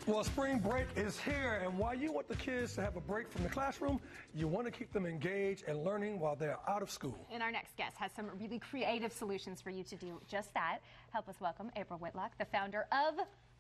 Well, spring break is here, and while you want the kids to have a break from the classroom, you want to keep them engaged and learning while they're out of school. And our next guest has some really creative solutions for you to do just that. Help us welcome April Whitlock, the founder of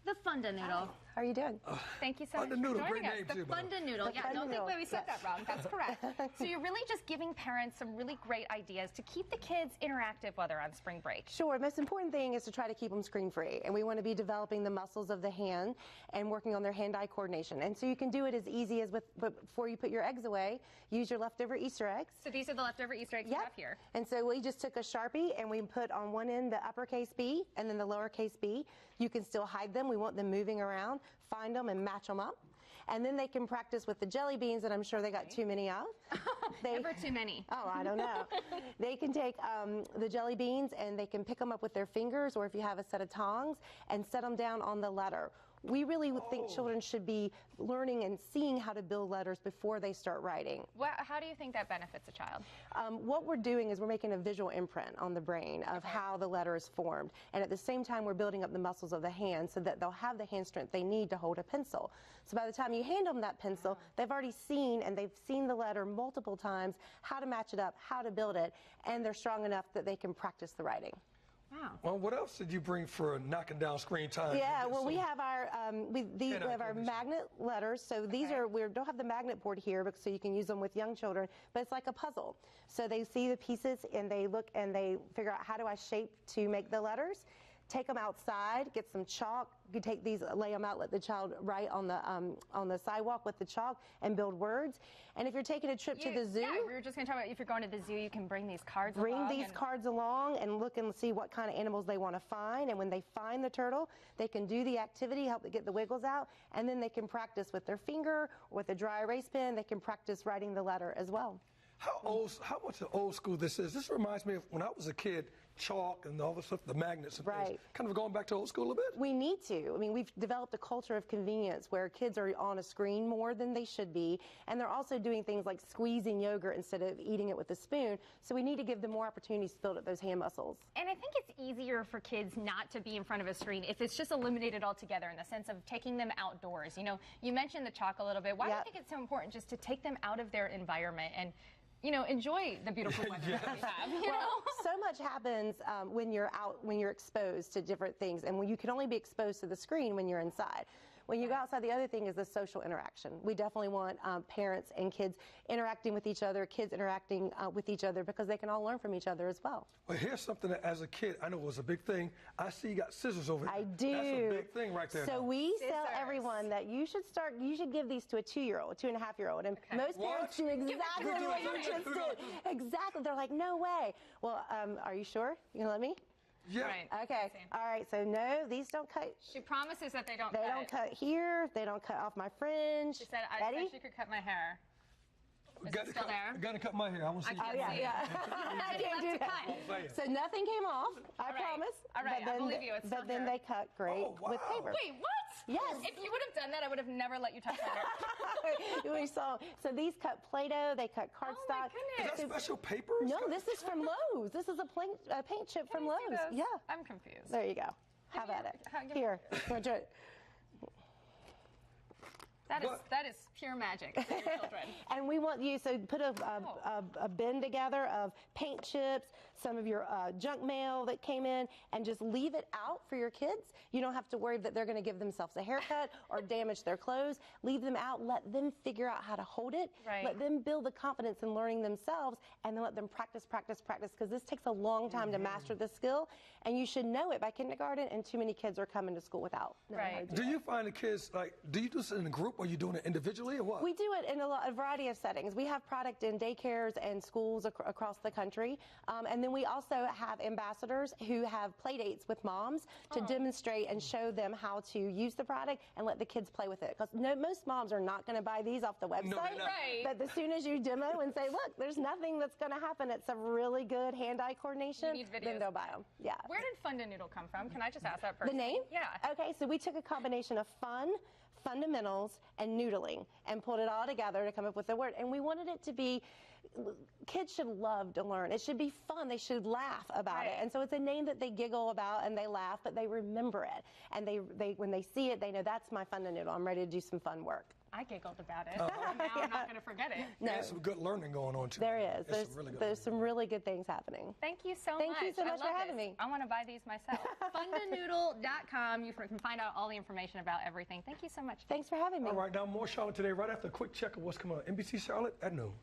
the Fundanoodle. How are you doing? Thank you so much for Fundanoodle, joining great us. name The too, by the way. Fundanoodle. Yeah, don't think we said that wrong. That's correct. So you're really just giving parents some really great ideas to keep the kids interactive while they're on spring break. Sure. The most important thing is to try to keep them screen-free. And we want to be developing the muscles of the hand and working on their hand-eye coordination. And so you can do it as easy as before you put your eggs away, use your leftover Easter eggs. So these are the leftover Easter eggs you have here. And so we just took a Sharpie and we put on one end the uppercase B and then the lowercase b. You can still hide them. We want them moving around. Find them and match them up. And then they can practice with the jelly beans that I'm sure they got too many of. Never too many. Oh, I don't know. They can take the jelly beans and they can pick them up with their fingers, or if you have a set of tongs, and set them down on the letter. We really think children should be learning and seeing how to build letters before they start writing. How do you think that benefits a child? What we're doing is we're making a visual imprint on the brain of how the letter is formed. And at the same time, we're building up the muscles of the hand so that they'll have the hand strength they need to hold a pencil. So by the time you hand them that pencil, they've already seen, and they've seen the letter multiple times, how to match it up, how to build it, and they're strong enough that they can practice the writing. Wow. Well, what else did you bring for knocking down screen time? Yeah, well, we have our we have our magnet letters. So these are, we don't have the magnet board here, so you can use them with young children, but it's like a puzzle. So they see the pieces and they look and they figure out, how do I shape to make the letters? Take them outside, get some chalk. You take these, lay them out, let the child write on the sidewalk with the chalk and build words. And if you're taking a trip to the zoo, we were just going to talk about, if you're going to the zoo, you can bring these cards along. Bring these cards along and look and see what kind of animals they want to find. And when they find the turtle, they can do the activity, help it get the wiggles out, and then they can practice with their finger or with a dry erase pen. They can practice writing the letter as well. How much of old school this is? This reminds me of when I was a kid, chalk and all the stuff, the magnets and things. Kind of going back to old school a bit? We need to. I mean, we've developed a culture of convenience where kids are on a screen more than they should be, and they're also doing things like squeezing yogurt instead of eating it with a spoon. So we need to give them more opportunities to build up those hand muscles. And I think it's easier for kids not to be in front of a screen if it's just eliminated altogether, in the sense of taking them outdoors. You know, you mentioned the chalk a little bit. Why do you think it's so important just to take them out of their environment and, you know, enjoy the beautiful weather that we have? You know? So much happens when you're out, when you're exposed to different things, and when you can only be exposed to the screen when you're inside. When you go outside, the other thing is the social interaction. We definitely want parents and kids interacting with each other, kids interacting with each other, because they can all learn from each other as well. Well, here's something that as a kid, I know was a big thing. I see you got scissors over here. I do. That's a big thing right there. So we tell everyone that you should give these to a 2-year-old, 2.5-year-old. And most parents do exactly what you just did. Exactly. They're like, no way. Well, are you sure? You gonna let me? Yeah. Right. Okay. All right. So no, these don't cut. She promises that they don't cut. They don't cut here. They don't cut off my fringe. She said, I said she could cut my hair. Is it still there? I gotta cut my hair. I want to see. Oh, yeah. So nothing came off. I promise. All right. I believe you. It's but then they cut great with paper. Wait, what? Yes. If you would have done that, I would have never let you touch my hair. We saw. So these cut Play-Doh. They cut cardstock. Oh my goodness. Is that special paper? No, this is from Lowe's. This is a paint chip from Lowe's. Yeah. I'm confused. There you go. Have at it. Here. That is pure magic for your children. And we want you, so put a bin together of paint chips, some of your junk mail that came in, and just leave it out for your kids. You don't have to worry that they're going to give themselves a haircut or damage their clothes. Leave them out. Let them figure out how to hold it. Right. Let them build the confidence in learning themselves, and then let them practice, because this takes a long time to master the skill, and you should know it by kindergarten, and too many kids are coming to school without knowing how to do it. Do you find the kids, do you do this in a group, or are you doing it individually, or what? We do it in a variety of settings. We have product in daycares and schools across the country. And then we also have ambassadors who have play dates with moms to demonstrate and show them how to use the product and let the kids play with it. Because most moms are not going to buy these off the website. No, they're not. Right. But as soon as you demo and say, look, there's nothing that's going to happen. It's a really good hand-eye coordination. Then they'll buy them. Yeah. Where did Fundanoodle come from? Can I just ask that person? The name? Yeah. Okay, so we took a combination of fun, fundamentals, and noodling. and pulled it all together to come up with the word. And we wanted it to be, kids should love to learn. It should be fun. They should laugh about it. And so it's a name that they giggle about and they laugh, but they remember it. And they when they see it, they know that's my Fundanoodle. I'm ready to do some fun work. I giggled about it. Now I'm not going to forget it. No. There's some good learning going on, too. There is. There's some really good things happening. Thank you so much. Thank you so much for having me. I want to buy these myself. Fundanoodle.com. You can find out all the information about everything. Thank you so much. Thanks for having me. All right, now more Charlotte today, right after a quick check of what's coming on NBC Charlotte at noon.